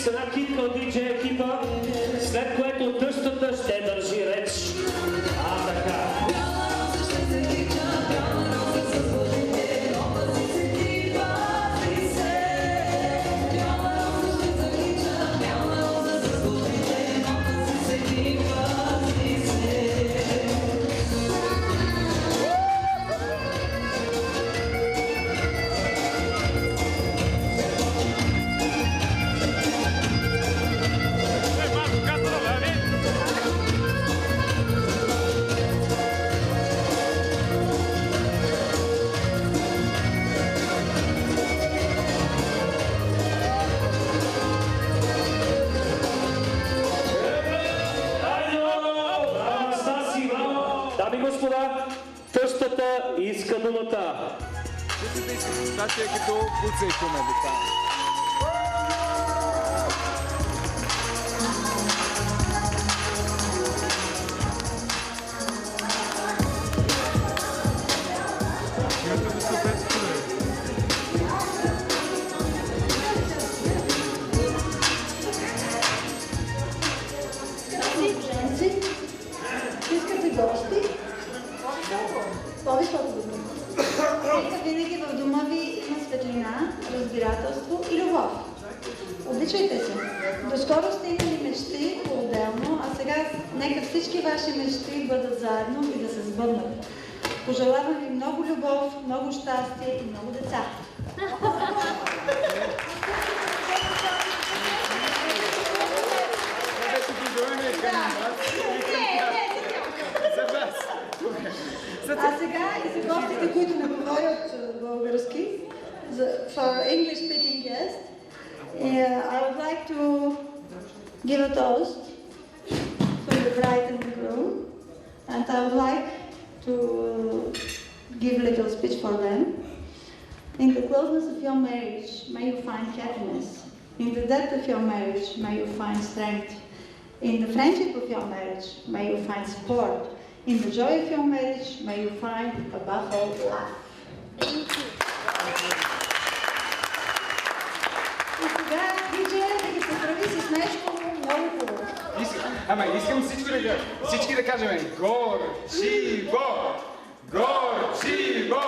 с една китка от диджей екипа, след което тъщата ще държи реч. Така. Тъщата иска думата. Тъщата иска презентация като куца и куме деца. Искате гости? По-високо да бъде. Нека винаги в дома ви има светлина, разбирателство и любов. Обичайте се. Доскоро сте имали мечти по-отделно, а сега нека всички ваши мечти бъдат заедно и да се сбъднат. Пожелавам ви много любов, много щастие и много деца. А сега и за гостите, които не говорят български, for English speaking guests, I would like to give a toast for the bride and the groom, and I would like to give a little speech for them. In the closeness of your marriage, may you find happiness. In the depth of your marriage, may you find strength. In the friendship of your marriage, may you find support. In the joy of your marriage, may you find above all love. Thank you. И сега диджея да ги поздрави с нещо много хубаво. Искам всички да кажем горчиво! Горчиво!